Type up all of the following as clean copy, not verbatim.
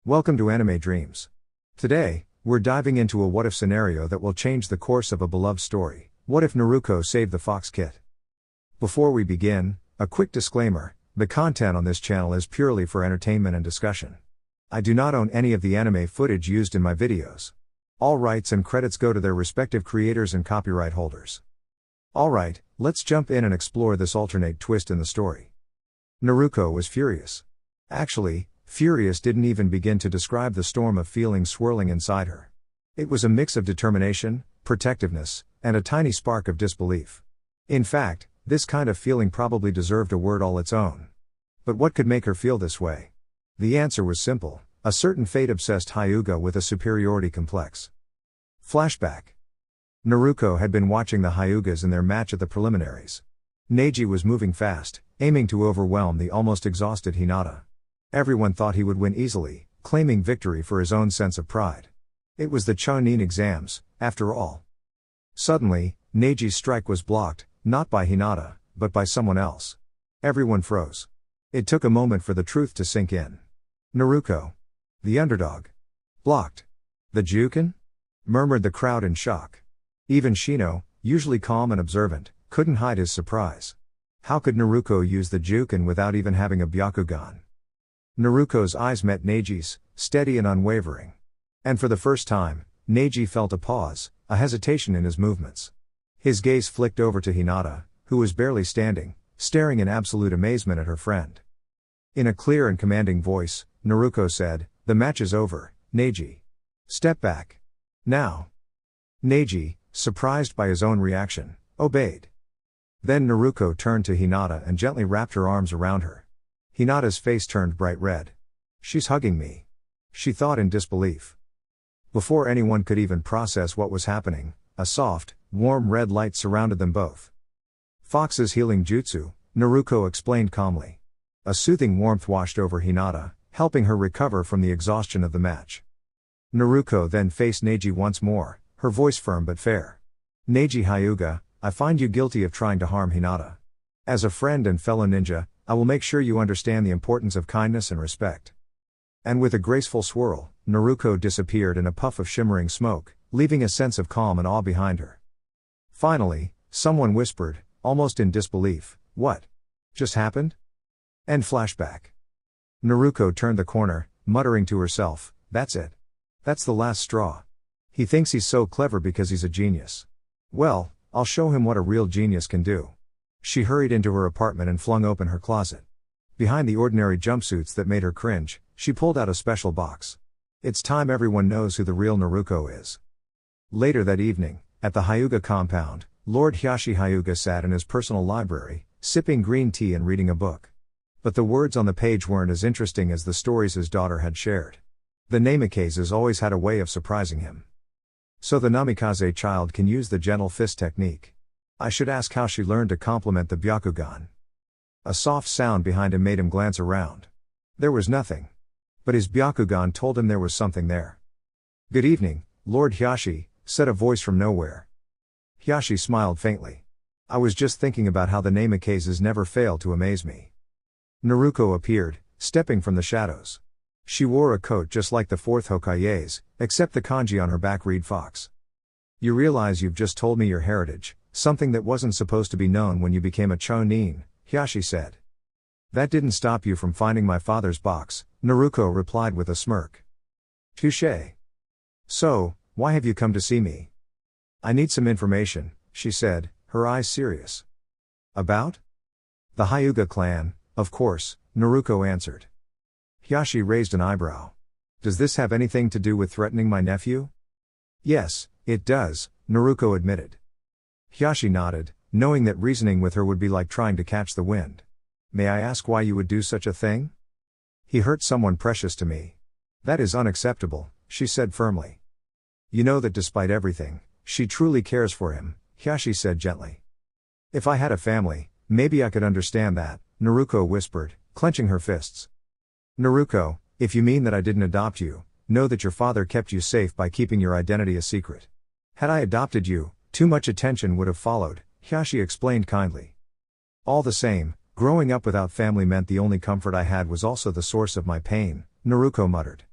Welcome to Anime Dreams. Today, we're diving into a what-if scenario that will change the course of a beloved story. What if Naruko saved the Fox Kit? Before we begin, a quick disclaimer: the content on this channel is purely for entertainment and discussion. I do not own any of the anime footage used in my videos. All rights and credits go to their respective creators and copyright holders. Alright, let's jump in and explore this alternate twist in the story. Naruko was furious. Actually, furious didn't even begin to describe the storm of feelings swirling inside her. It was a mix of determination, protectiveness, and a tiny spark of disbelief. In fact, this kind of feeling probably deserved a word all its own. But what could make her feel this way? The answer was simple: a certain fate-obsessed Hyuga with a superiority complex. Flashback. Naruko had been watching the Hyugas in their match at the preliminaries. Neji was moving fast, aiming to overwhelm the almost exhausted Hinata. Everyone thought he would win easily, claiming victory for his own sense of pride. It was the Chunin exams, after all. Suddenly, Neji's strike was blocked, not by Hinata, but by someone else. Everyone froze. It took a moment for the truth to sink in. Naruko, the underdog, blocked the Juken? Murmured the crowd in shock. Even Shino, usually calm and observant, couldn't hide his surprise. How could Naruko use the Juken without even having a Byakugan? Naruko's eyes met Neji's, steady and unwavering. And for the first time, Neji felt a pause, a hesitation in his movements. His gaze flicked over to Hinata, who was barely standing, staring in absolute amazement at her friend. In a clear and commanding voice, Naruko said, "The match is over, Neji. Step back. Now." Neji, surprised by his own reaction, obeyed. Then Naruko turned to Hinata and gently wrapped her arms around her. Hinata's face turned bright red. "She's hugging me," she thought in disbelief. Before anyone could even process what was happening, a soft, warm red light surrounded them both. "Fox's healing jutsu," Naruko explained calmly. A soothing warmth washed over Hinata, helping her recover from the exhaustion of the match. Naruko then faced Neji once more, her voice firm but fair. "Neji Hyuga, I find you guilty of trying to harm Hinata. As a friend and fellow ninja, I will make sure you understand the importance of kindness and respect." And with a graceful swirl, Naruko disappeared in a puff of shimmering smoke, leaving a sense of calm and awe behind her. Finally, someone whispered, almost in disbelief, "What just happened?" End flashback. Naruko turned the corner, muttering to herself, "That's it. That's the last straw. He thinks he's so clever because he's a genius. Well, I'll show him what a real genius can do." She hurried into her apartment and flung open her closet. Behind the ordinary jumpsuits that made her cringe, she pulled out a special box. It's time everyone knows who the real Naruko is. Later that evening, at the Hyuga compound, Lord Hiashi Hyuga sat in his personal library, sipping green tea and reading a book. But the words on the page weren't as interesting as the stories his daughter had shared. The Namikazes always had a way of surprising him. So the Namikaze child can use the gentle fist technique. I should ask how she learned to complement the Byakugan. A soft sound behind him made him glance around. There was nothing. But his Byakugan told him there was something there. "Good evening, Lord Hiashi," said a voice from nowhere. Hiashi smiled faintly. "I was just thinking about how the Namikazes never fail to amaze me." Naruko appeared, stepping from the shadows. She wore a coat just like the fourth Hokage's, except the kanji on her back read Fox. "You realize you've just told me your heritage, something that wasn't supposed to be known when you became a Chunin," Hiashi said. "That didn't stop you from finding my father's box," Naruko replied with a smirk. "Touché. So, why have you come to see me?" "I need some information," she said, her eyes serious. "About?" "The Hyuga clan, of course," Naruko answered. Hiashi raised an eyebrow. "Does this have anything to do with threatening my nephew?" "Yes, it does," Naruko admitted. Hiashi nodded, knowing that reasoning with her would be like trying to catch the wind. "May I ask why you would do such a thing?" "He hurt someone precious to me." "That is unacceptable," she said firmly. "You know that despite everything, she truly cares for him," Hiashi said gently. "If I had a family, maybe I could understand that," Naruko whispered, clenching her fists. "Naruko, if you mean that I didn't adopt you, know that your father kept you safe by keeping your identity a secret. Had I adopted you, too much attention would have followed," Hiashi explained kindly. "All the same, growing up without family meant the only comfort I had was also the source of my pain," Naruko muttered.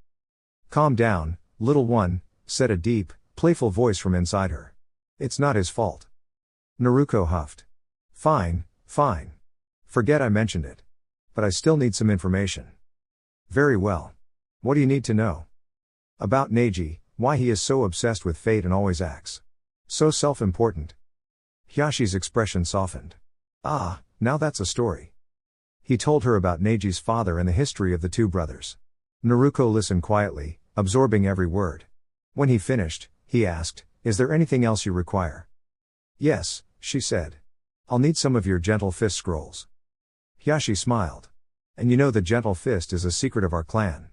Calm down, little one, said a deep, playful voice from inside her. It's not his fault. Naruko huffed. Fine, fine. Forget I mentioned it. But I still need some information. Very well. What do you need to know? About Neji, why he is so obsessed with fate and always acts so self-important. Hyashi's expression softened. Ah, now that's a story. He told her about Neji's father and the history of the two brothers. Naruko listened quietly, absorbing every word. When he finished, he asked, Is there anything else you require? Yes, she said. I'll need some of your gentle fist scrolls. Hyashi smiled. And you know the gentle fist is a secret of our clan.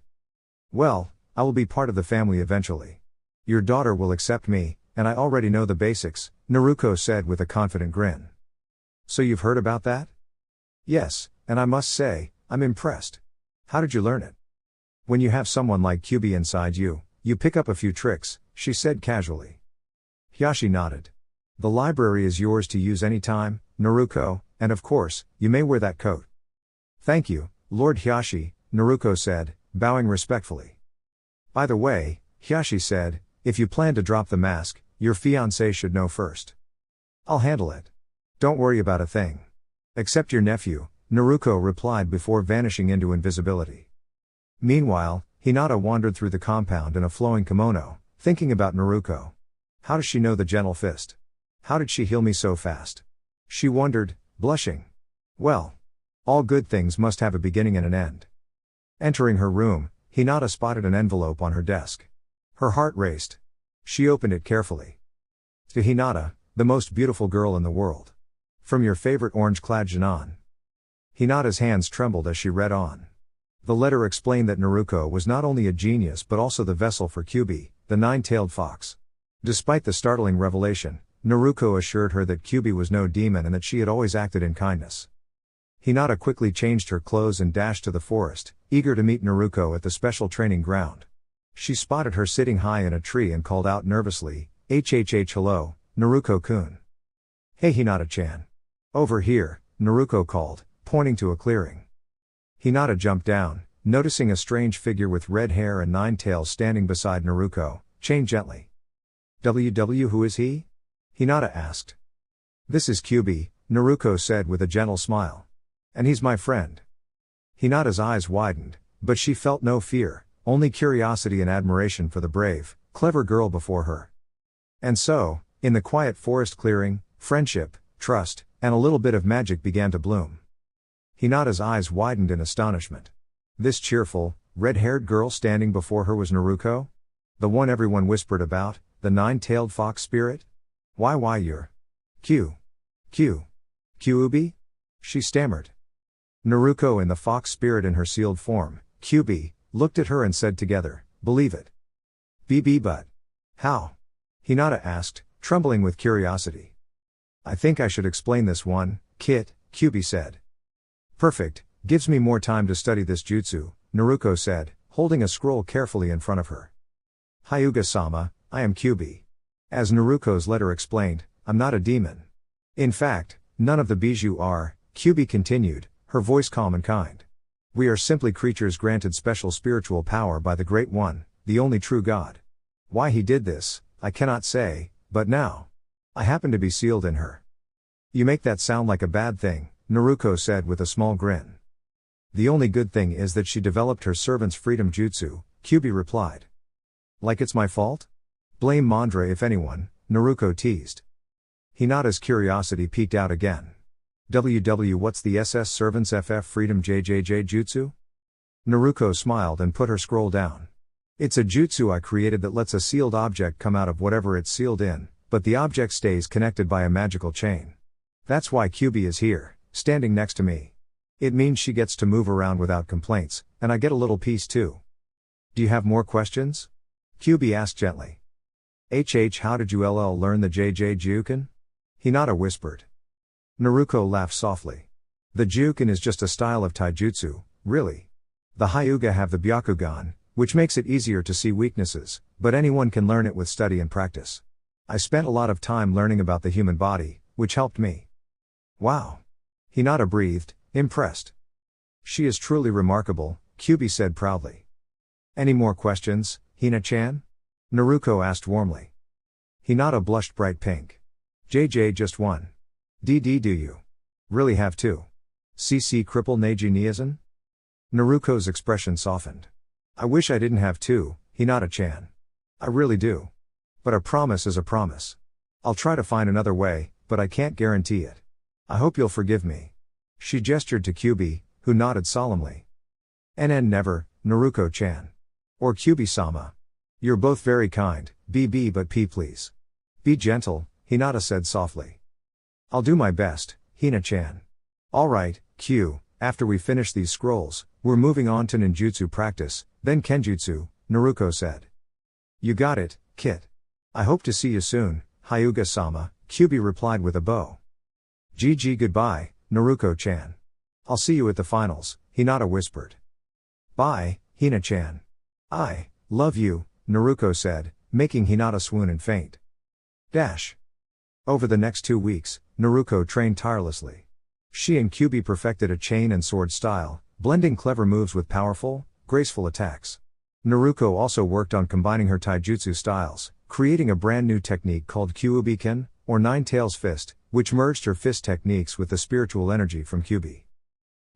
Well, I will be part of the family eventually. Your daughter will accept me, and I already know the basics, Naruko said with a confident grin. So you've heard about that? Yes, and I must say, I'm impressed. How did you learn it? When you have someone like Kyubi inside you, you pick up a few tricks, she said casually. Hyashi nodded. The library is yours to use anytime, Naruko, and of course, you may wear that coat. Thank you, Lord Hyashi, Naruko said, bowing respectfully. By the way, Hyashi said, if you plan to drop the mask, your fiancé should know first. I'll handle it. Don't worry about a thing. Except your nephew, Naruko replied before vanishing into invisibility. Meanwhile, Hinata wandered through the compound in a flowing kimono, thinking about Naruko. How does she know the gentle fist? How did she heal me so fast? She wondered, blushing. Well, all good things must have a beginning and an end. Entering her room, Hinata spotted an envelope on her desk. Her heart raced. She opened it carefully. To Hinata, the most beautiful girl in the world. From your favorite orange-clad Jinan. Hinata's hands trembled as she read on. The letter explained that Naruko was not only a genius but also the vessel for Kyubi, the nine-tailed fox. Despite the startling revelation, Naruko assured her that Kyubi was no demon and that she had always acted in kindness. Hinata quickly changed her clothes and dashed to the forest, eager to meet Naruko at the special training ground. She spotted her sitting high in a tree and called out nervously, "HHH hello, Naruko-kun." "Hey Hinata-chan. Over here," Naruko called, pointing to a clearing. Hinata jumped down, noticing a strange figure with red hair and 9 tails standing beside Naruko, chained gently. "WW who is he?" Hinata asked. "This is Kyubi," Naruko said with a gentle smile. "And he's my friend." Hinata's eyes widened, but she felt no fear, only curiosity and admiration for the brave, clever girl before her. And so, in the quiet forest clearing, friendship, trust, and a little bit of magic began to bloom. Hinata's eyes widened in astonishment. This cheerful, red-haired girl standing before her was Naruko? The one everyone whispered about, the 9-tailed fox spirit? Why you're... Kyubi? She stammered. Naruko and the fox spirit in her sealed form, Kyubi, looked at her and said together, "Believe it." But... how? Hinata asked, trembling with curiosity. "I think I should explain this one, Kit," Kyubi said. "Perfect, gives me more time to study this jutsu," Naruko said, holding a scroll carefully in front of her. "Hyuga-sama, I am Kyubi. As Naruko's letter explained, I'm not a demon. In fact, none of the bijou are," Kyubi continued, her voice calm and kind. "We are simply creatures granted special spiritual power by the Great One, the only true God. Why he did this, I cannot say, but now, I happen to be sealed in her." "You make that sound like a bad thing," Naruko said with a small grin. "The only good thing is that she developed her servant's freedom jutsu," Kyubi replied. "Like it's my fault? Blame Mandra if anyone," Naruko teased. Hinata's curiosity peeked out again. What's the SS Servant's FF Freedom JJJ Jutsu?" Naruko smiled and put her scroll down. "It's a jutsu I created that lets a sealed object come out of whatever it's sealed in, but the object stays connected by a magical chain. That's why Kyubi is here, standing next to me. It means she gets to move around without complaints, and I get a little peace too." "Do you have more questions?" Kyubi asked gently. How did you learn the JJ Juken?" Hinata whispered. Naruko laughed softly. "The Juken is just a style of taijutsu, really. The Hyuga have the Byakugan, which makes it easier to see weaknesses, but anyone can learn it with study and practice. I spent a lot of time learning about the human body, which helped me." "Wow." Hinata breathed, impressed. "She is truly remarkable," Kyubi said proudly. "Any more questions?" Hina-chan? Naruko asked warmly. Hinata blushed bright pink. JJ just one. DD do you? Really have two? CC cripple Neji Niazan? Naruko's expression softened. I wish I didn't have two, Hinata-chan. I really do. But a promise is a promise. I'll try to find another way, but I can't guarantee it. I hope you'll forgive me. She gestured to Kyubi, who nodded solemnly. NN never, Naruko-chan. Or Kyubi-sama. You're both very kind, BB but P please. Be gentle, Hinata said softly. I'll do my best, Hina-chan. Alright, Q, after we finish these scrolls, we're moving on to ninjutsu practice, then kenjutsu, Naruko said. You got it, Kit. I hope to see you soon, Hyuga-sama, Kyubi replied with a bow. GG goodbye, Naruko-chan. I'll see you at the finals, Hinata whispered. Bye, Hina-chan. I love you, Naruko said, making Hinata swoon and faint. Over the next 2 weeks, Naruko trained tirelessly. She and Kyubi perfected a chain and sword style, blending clever moves with powerful, graceful attacks. Naruko also worked on combining her taijutsu styles, creating a brand new technique called Kyuubiken, or Nine Tails Fist, which merged her fist techniques with the spiritual energy from Kyubi.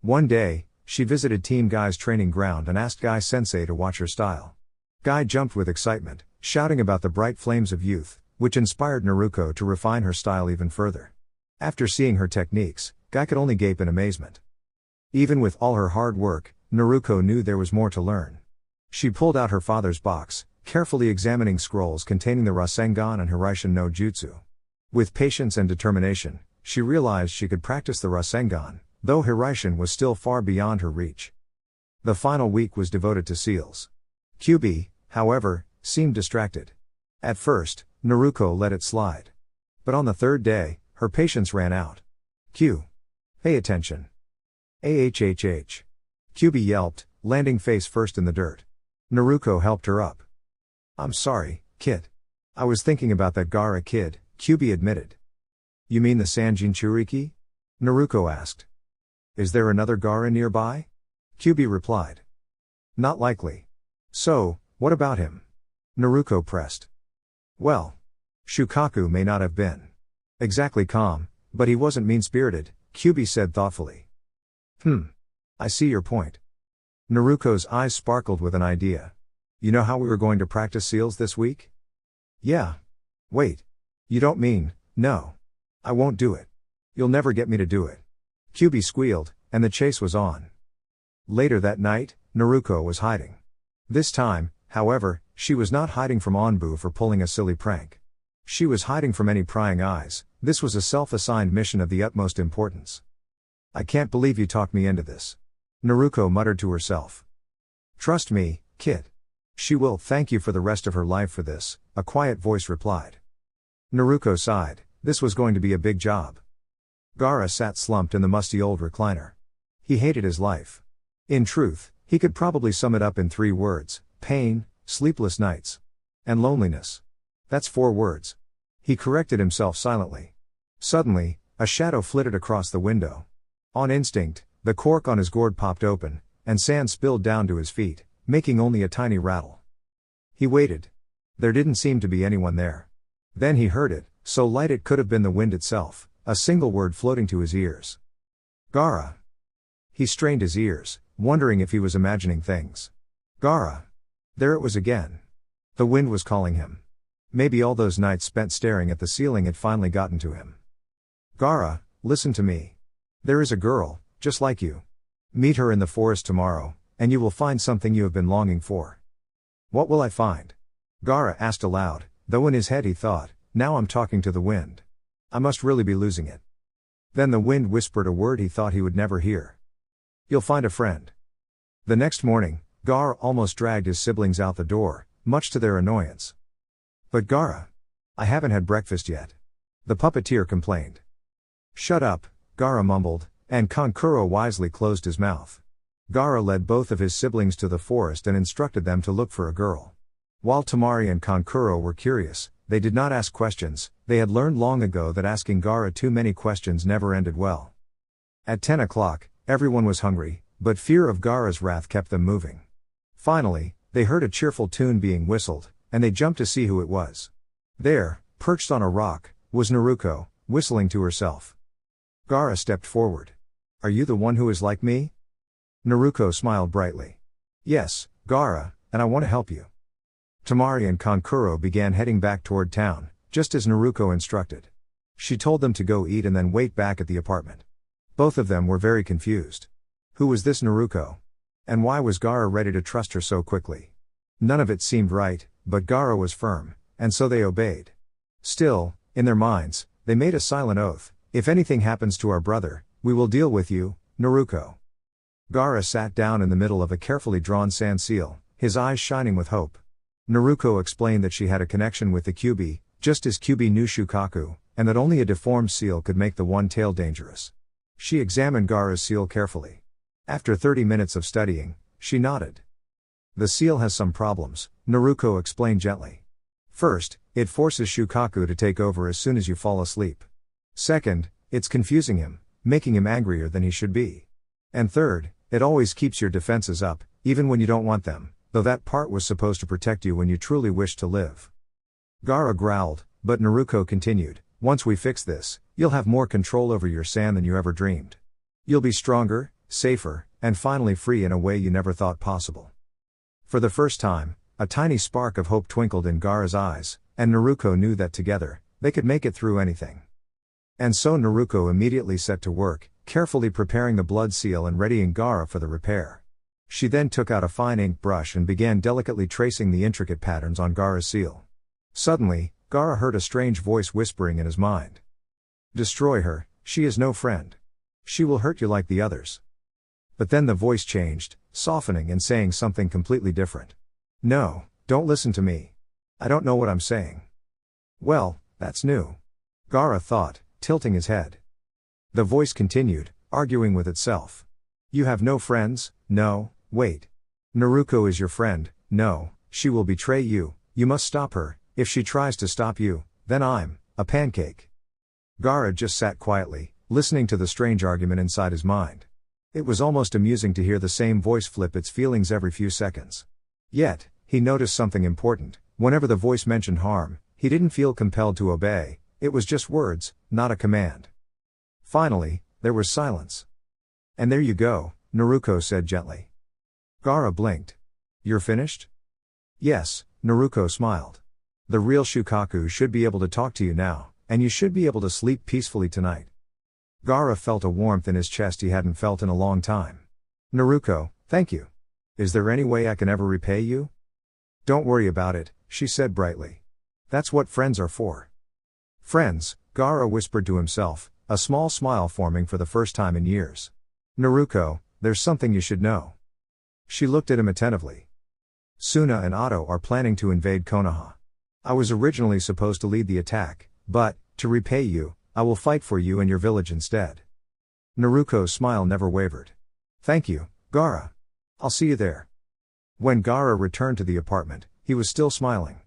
One day, she visited Team Guy's training ground and asked Guy Sensei to watch her style. Guy jumped with excitement, shouting about the bright flames of youth, which inspired Naruko to refine her style even further. After seeing her techniques, Guy could only gape in amazement. Even with all her hard work, Naruko knew there was more to learn. She pulled out her father's box, carefully examining scrolls containing the Rasengan and Hiraishin no Jutsu. With patience and determination, she realized she could practice the Rasengan, though Hiraishin was still far beyond her reach. The final week was devoted to seals. Kyubi, however, seemed distracted. At first, Naruko let it slide. But on the third day, her patience ran out. Q. Pay attention. AHHH. Kyubi yelped, landing face first in the dirt. Naruko helped her up. I'm sorry, kid. I was thinking about that Gaara kid, Kyubi admitted. You mean the Sanjin Churiki? Naruko asked. Is there another Gaara nearby? Kyubi replied. Not likely. So, what about him? Naruko pressed. Well, Shukaku may not have been exactly calm, but he wasn't mean-spirited, Kyubi said thoughtfully. I see your point. Naruko's eyes sparkled with an idea. You know how we were going to practice seals this week? Yeah. Wait. You don't mean, no. I won't do it. You'll never get me to do it. Kyubi squealed, and the chase was on. Later that night, Naruko was hiding. This time, however, she was not hiding from Onbu for pulling a silly prank. She was hiding from any prying eyes. This was a self-assigned mission of the utmost importance. I can't believe you talked me into this. Naruko muttered to herself. Trust me, kid. She will thank you for the rest of her life for this, a quiet voice replied. Naruko sighed. This was going to be a big job. Gaara sat slumped in the musty old recliner. He hated his life. In truth, he could probably sum it up in 3 words: pain, sleepless nights, and loneliness. That's 4 words. He corrected himself silently. Suddenly, a shadow flitted across the window. On instinct, the cork on his gourd popped open, and sand spilled down to his feet, making only a tiny rattle. He waited. There didn't seem to be anyone there. Then he heard it, so light it could have been the wind itself, a single word floating to his ears. Gaara. He strained his ears, wondering if he was imagining things. Gaara. There it was again. The wind was calling him. Maybe all those nights spent staring at the ceiling had finally gotten to him. Gaara, listen to me. There is a girl, just like you. Meet her in the forest tomorrow, and you will find something you have been longing for. What will I find? Gaara asked aloud, though in his head he thought, now I'm talking to the wind. I must really be losing it. Then the wind whispered a word he thought he would never hear. You'll find a friend. The next morning, Gaara almost dragged his siblings out the door, much to their annoyance. But Gaara. I haven't had breakfast yet. The puppeteer complained. Shut up, Gaara mumbled, and Kankuro wisely closed his mouth. Gaara led both of his siblings to the forest and instructed them to look for a girl. While Tamari and Kankuro were curious, they did not ask questions. They had learned long ago that asking Gaara too many questions never ended well. At 10 o'clock, everyone was hungry, but fear of Gaara's wrath kept them moving. Finally, they heard a cheerful tune being whistled, and they jumped to see who it was. There, perched on a rock, was Naruko, whistling to herself. Gaara stepped forward. "Are you the one who is like me?" Naruko smiled brightly. "Yes, Gaara, and I want to help you." Temari and Kankuro began heading back toward town, just as Naruko instructed. She told them to go eat and then wait back at the apartment. Both of them were very confused. Who was this Naruko? And why was Gaara ready to trust her so quickly? None of it seemed right, but Gaara was firm, and so they obeyed. Still, in their minds, they made a silent oath: "If anything happens to our brother, we will deal with you, Naruko." Gaara sat down in the middle of a carefully drawn sand seal, his eyes shining with hope. Naruko explained that she had a connection with the Kyuubi, just as Kyuubi knew Shukaku, and that only a deformed seal could make the one-tail dangerous. She examined Gaara's seal carefully. After 30 minutes of studying, she nodded. "The seal has some problems," Naruko explained gently. "First, it forces Shukaku to take over as soon as you fall asleep. Second, it's confusing him, making him angrier than he should be. And third, it always keeps your defenses up, even when you don't want them, though that part was supposed to protect you when you truly wished to live." Gaara growled, but Naruko continued, "Once we fix this, you'll have more control over your sand than you ever dreamed. You'll be stronger, safer, and finally free in a way you never thought possible." For the first time, a tiny spark of hope twinkled in Gaara's eyes, and Naruko knew that together, they could make it through anything. And so Naruko immediately set to work, carefully preparing the blood seal and readying Gaara for the repair. She then took out a fine ink brush and began delicately tracing the intricate patterns on Gaara's seal. Suddenly, Gaara heard a strange voice whispering in his mind. "Destroy her, she is no friend. She will hurt you like the others." But then the voice changed, softening and saying something completely different. "No, don't listen to me. I don't know what I'm saying." "Well, that's new," Gaara thought, tilting his head. The voice continued, arguing with itself. "You have no friends? No, wait. Naruko is your friend. No, she will betray you, you must stop her. If she tries to stop you, then I'm a pancake." Gaara just sat quietly, listening to the strange argument inside his mind. It was almost amusing to hear the same voice flip its feelings every few seconds. Yet, he noticed something important: whenever the voice mentioned harm, he didn't feel compelled to obey. It was just words, not a command. Finally, there was silence. "And there you go," Naruko said gently. Gaara blinked. "You're finished?" "Yes," Naruko smiled. "The real Shukaku should be able to talk to you now, and you should be able to sleep peacefully tonight." Gaara felt a warmth in his chest he hadn't felt in a long time. "Naruko, thank you. Is there any way I can ever repay you?" "Don't worry about it," she said brightly. "That's what friends are for." "Friends," Gaara whispered to himself, a small smile forming for the first time in years. "Naruko, there's something you should know." She looked at him attentively. "Suna and Otto are planning to invade Konoha. I was originally supposed to lead the attack, but, to repay you, I will fight for you and your village instead." Naruko's smile never wavered. "Thank you, Gaara. I'll see you there." When Gaara returned to the apartment, he was still smiling.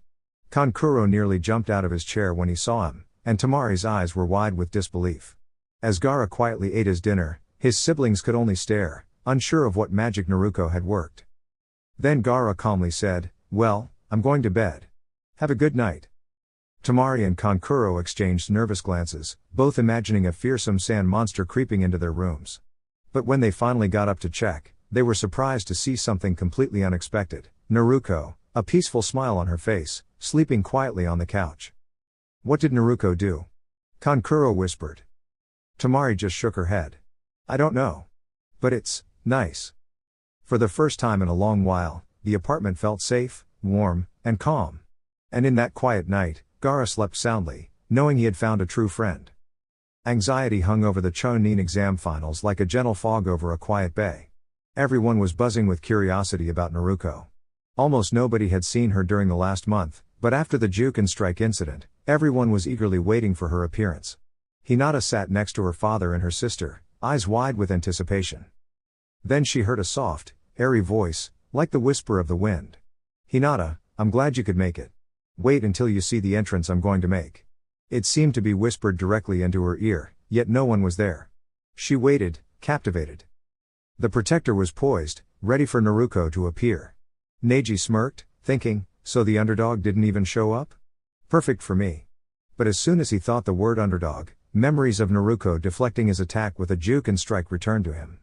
Kankuro nearly jumped out of his chair when he saw him, and Tamari's eyes were wide with disbelief. As Gaara quietly ate his dinner, his siblings could only stare, unsure of what magic Naruko had worked. Then Gaara calmly said, "Well, I'm going to bed. Have a good night." Tamari and Kankuro exchanged nervous glances, both imagining a fearsome sand monster creeping into their rooms. But when they finally got up to check, they were surprised to see something completely unexpected: Naruko, a peaceful smile on her face, sleeping quietly on the couch. "What did Naruko do?" Kankuro whispered. Tamari just shook her head. "I don't know. But it's nice." For the first time in a long while, the apartment felt safe, warm, and calm. And in that quiet night, Gaara slept soundly, knowing he had found a true friend. Anxiety hung over the Chunin exam finals like a gentle fog over a quiet bay. Everyone was buzzing with curiosity about Naruko. Almost nobody had seen her during the last month, but after the Jukin strike incident, everyone was eagerly waiting for her appearance. Hinata sat next to her father and her sister, eyes wide with anticipation. Then she heard a soft, airy voice, like the whisper of the wind. "Hinata, I'm glad you could make it. Wait until you see the entrance I'm going to make." It seemed to be whispered directly into her ear, yet no one was there. She waited, captivated. The protector was poised, ready for Naruko to appear. Neji smirked, thinking, so the underdog didn't even show up? Perfect for me. But as soon as he thought the word underdog, memories of Naruko deflecting his attack with a Juken strike returned to him.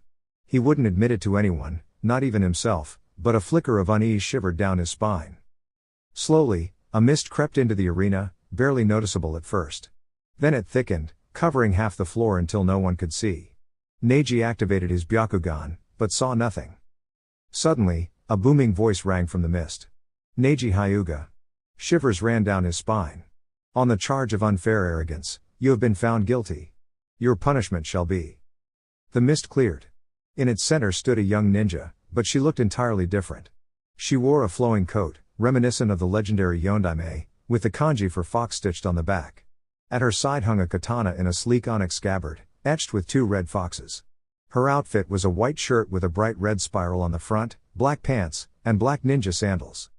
He wouldn't admit it to anyone, not even himself, but a flicker of unease shivered down his spine. Slowly, a mist crept into the arena, barely noticeable at first. Then it thickened, covering half the floor until no one could see. Neji activated his Byakugan, but saw nothing. Suddenly, a booming voice rang from the mist. Neji Hyuga. Shivers ran down his spine. On the charge of unfair arrogance, you have been found guilty. Your punishment shall be. The mist cleared. In its center stood a young ninja, but she looked entirely different. She wore a flowing coat, reminiscent of the legendary Yondaime, with the kanji for fox stitched on the back. At her side hung a katana in a sleek onyx scabbard, etched with 2 red foxes. Her outfit was a white shirt with a bright red spiral on the front, black pants, and black ninja sandals.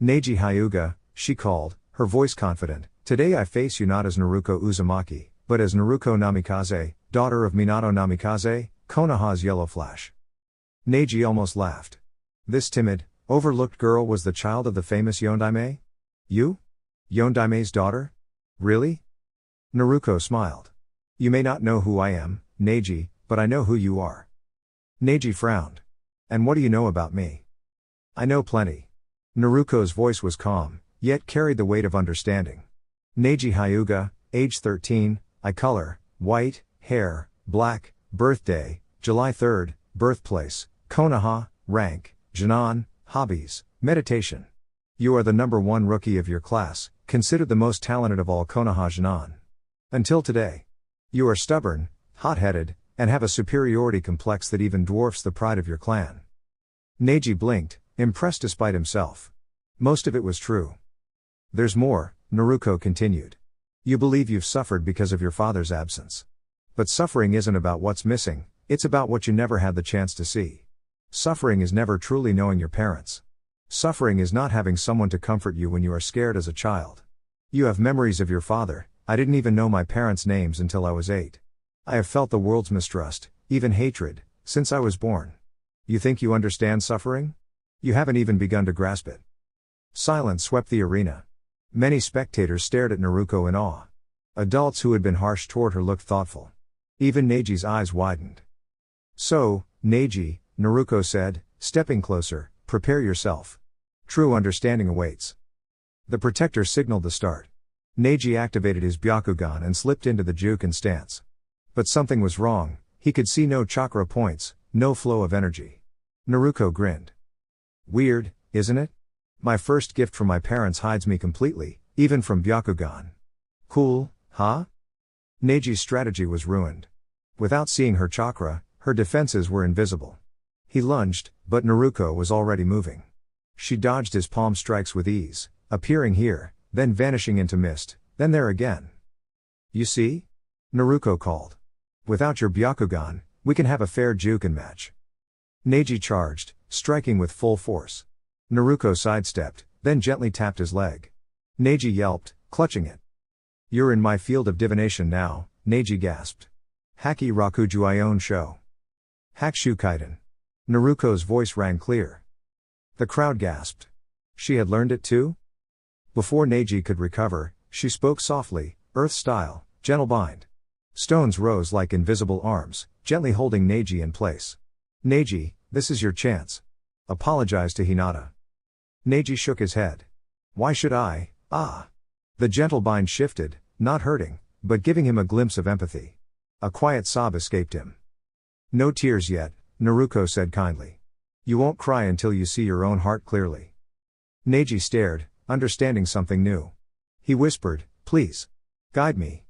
Neji Hyuga, she called, her voice confident, today I face you not as Naruko Uzumaki, but as Naruko Namikaze, daughter of Minato Namikaze, Konoha's Yellow Flash. Neji almost laughed. This timid, overlooked girl was the child of the famous Yondaime? You? Yondaime's daughter? Really? Naruko smiled. You may not know who I am, Neji, but I know who you are. Neji frowned. And what do you know about me? I know plenty. Naruko's voice was calm, yet carried the weight of understanding. Neji Hyuga, age 13, eye color, white, hair, black, birthday, July 3rd, birthplace, Konoha, rank, Junon, hobbies, meditation. You are the #1 rookie of your class, considered the most talented of all Konoha Junon. Until today. You are stubborn, hot-headed, and have a superiority complex that even dwarfs the pride of your clan. Neji blinked, impressed despite himself. Most of it was true. There's more, Naruko continued. You believe you've suffered because of your father's absence. But suffering isn't about what's missing, it's about what you never had the chance to see. Suffering is never truly knowing your parents. Suffering is not having someone to comfort you when you are scared as a child. You have memories of your father. I didn't even know my parents' names until I was 8. I have felt the world's mistrust, even hatred, since I was born. You think you understand suffering? You haven't even begun to grasp it. Silence swept the arena. Many spectators stared at Naruko in awe. Adults who had been harsh toward her looked thoughtful. Even Neji's eyes widened. So, Neji, Naruko said, stepping closer, prepare yourself. True understanding awaits. The protector signaled the start. Neji activated his Byakugan and slipped into the Juken stance. But something was wrong, he could see no chakra points, no flow of energy. Naruko grinned. Weird, isn't it? My first gift from my parents hides me completely, even from Byakugan. Cool, huh? Neji's strategy was ruined. Without seeing her chakra, her defenses were invisible. He lunged, but Naruko was already moving. She dodged his palm strikes with ease, appearing here, then vanishing into mist, then there again. You see? Naruko called. Without your Byakugan, we can have a fair Juken match. Neji charged, striking with full force. Naruko sidestepped, then gently tapped his leg. Neji yelped, clutching it. You're in my field of divination now, Neji gasped. Haki Rakujuion Sho. Hakushu Kaiden. Naruko's voice rang clear. The crowd gasped. She had learned it too? Before Neji could recover, she spoke softly, earth-style, gentle bind. Stones rose like invisible arms, gently holding Neji in place. Neji, this is your chance. Apologize to Hinata. Neji shook his head. Why should I? The gentle bind shifted, not hurting, but giving him a glimpse of empathy. A quiet sob escaped him. No tears yet, Naruko said kindly. You won't cry until you see your own heart clearly. Neji stared, understanding something new. He whispered, please. Guide me.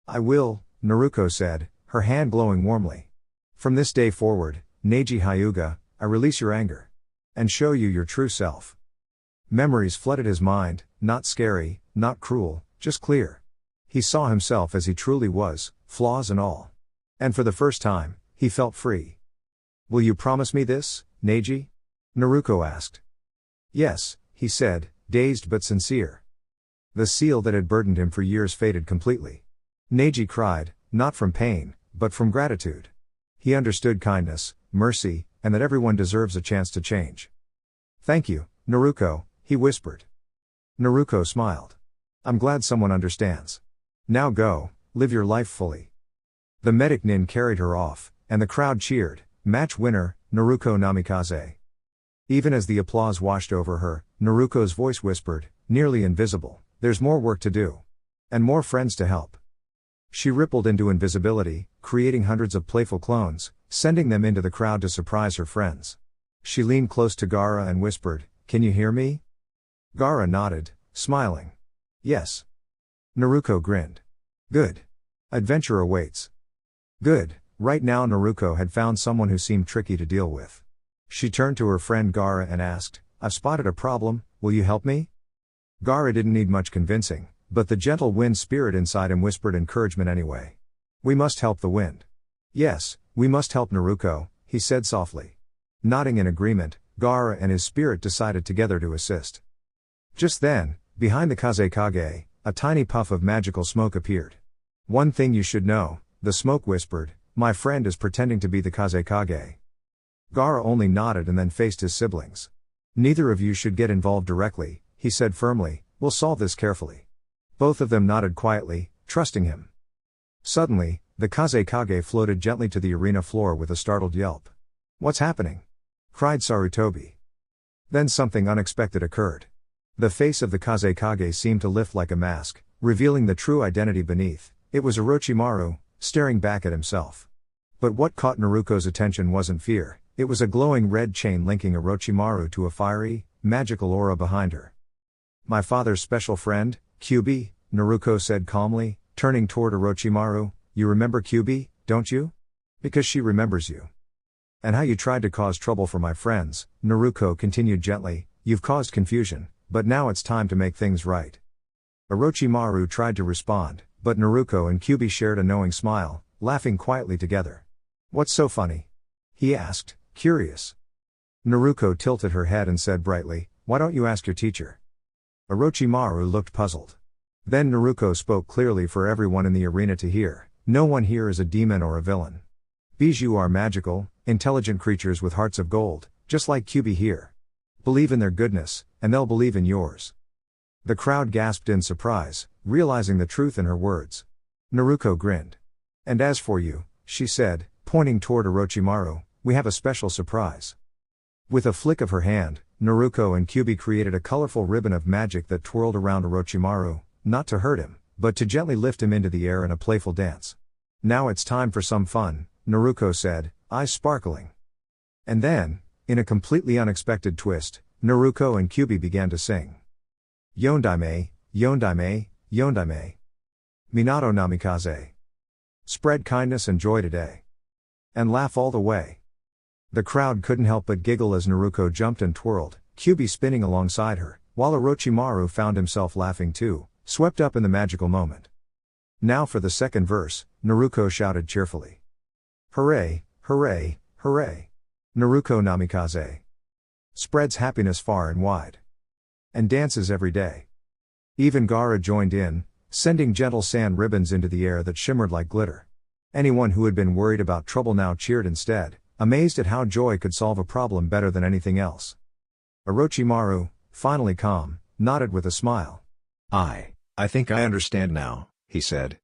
I will, Naruko said, her hand glowing warmly. From this day forward, Neji Hyuga, I release your anger. And show you your true self. Memories flooded his mind, not scary, not cruel, just clear. He saw himself as he truly was, flaws and all. And for the first time, he felt free. Will you promise me this, Neji? Naruko asked. Yes, he said, dazed but sincere. The seal that had burdened him for years faded completely. Neji cried, not from pain, but from gratitude. He understood kindness, mercy, and that everyone deserves a chance to change. Thank you, Naruko, he whispered. Naruko smiled. I'm glad someone understands. Now go, live your life fully. The medic nin carried her off, and the crowd cheered, match winner, Naruko Namikaze. Even as the applause washed over her, Naruko's voice whispered, nearly invisible, there's more work to do. And more friends to help. She rippled into invisibility, creating hundreds of playful clones, sending them into the crowd to surprise her friends. She leaned close to Gaara and whispered, "Can you hear me?" Gaara nodded, smiling. "Yes." Naruko grinned. "Good. Adventure awaits." Good. Right now Naruko had found someone who seemed tricky to deal with. She turned to her friend Gaara and asked, "I've spotted a problem, will you help me?" Gaara didn't need much convincing, but the gentle wind spirit inside him whispered encouragement anyway. "We must help the wind." "Yes, we must help Naruko," he said softly. Nodding in agreement, Gaara and his spirit decided together to assist. Just then, behind the Kazekage, a tiny puff of magical smoke appeared. "One thing you should know," the smoke whispered, "my friend is pretending to be the Kazekage." Gaara only nodded and then faced his siblings. "Neither of you should get involved directly," he said firmly, "we'll solve this carefully." Both of them nodded quietly, trusting him. Suddenly, the Kazekage floated gently to the arena floor with a startled yelp. "What's happening?" cried Sarutobi. Then something unexpected occurred. The face of the Kazekage seemed to lift like a mask, revealing the true identity beneath. It was Orochimaru, staring back at himself. But what caught Naruko's attention wasn't fear, it was a glowing red chain linking Orochimaru to a fiery, magical aura behind her. "My father's special friend, Kyubi," Naruko said calmly, turning toward Orochimaru. "You remember Kyubi, don't you? Because she remembers you. And how you tried to cause trouble for my friends," Naruko continued gently. "You've caused confusion, but now it's time to make things right." Orochimaru tried to respond, but Naruko and Kyubi shared a knowing smile, laughing quietly together. "What's so funny?" he asked, curious. Naruko tilted her head and said brightly, "Why don't you ask your teacher?" Orochimaru looked puzzled. Then Naruko spoke clearly for everyone in the arena to hear. "No one here is a demon or a villain. Bijou are magical, intelligent creatures with hearts of gold, just like Kyubi here. Believe in their goodness, and they'll believe in yours." The crowd gasped in surprise, realizing the truth in her words. Naruko grinned. "And as for you," she said, pointing toward Orochimaru, "we have a special surprise." With a flick of her hand, Naruko and Kyubi created a colorful ribbon of magic that twirled around Orochimaru, not to hurt him, but to gently lift him into the air in a playful dance. "Now it's time for some fun," Naruko said, eyes sparkling. And then, in a completely unexpected twist, Naruko and Kyubi began to sing. Yondaime, Yondaime, Yondaime. Minato Namikaze. Spread kindness and joy today. And laugh all the way. The crowd couldn't help but giggle as Naruko jumped and twirled, Kyubi spinning alongside her, while Orochimaru found himself laughing too, swept up in the magical moment. "Now for the second verse," Naruko shouted cheerfully. "Hooray, hooray, hooray. Naruko Namikaze. Spreads happiness far and wide. And dances every day." Even Gaara joined in, sending gentle sand ribbons into the air that shimmered like glitter. Anyone who had been worried about trouble now cheered instead, amazed at how joy could solve a problem better than anything else. Orochimaru, finally calm, nodded with a smile. I think I understand now," he said.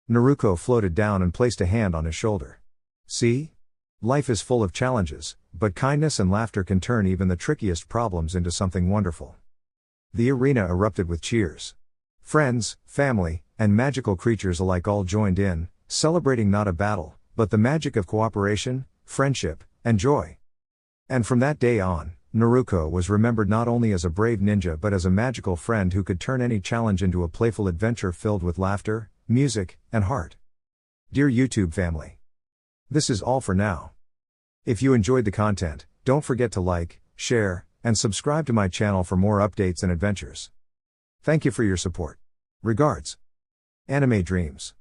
Naruko floated down and placed a hand on his shoulder. "See? Life is full of challenges, but kindness and laughter can turn even the trickiest problems into something wonderful." The arena erupted with cheers. Friends, family, and magical creatures alike all joined in, celebrating not a battle, but the magic of cooperation, friendship, and joy. And from that day on, Naruko was remembered not only as a brave ninja but as a magical friend who could turn any challenge into a playful adventure filled with laughter, music, and heart. Dear YouTube family, this is all for now. If you enjoyed the content, don't forget to like, share, and subscribe to my channel for more updates and adventures. Thank you for your support. Regards. Anime Dreams.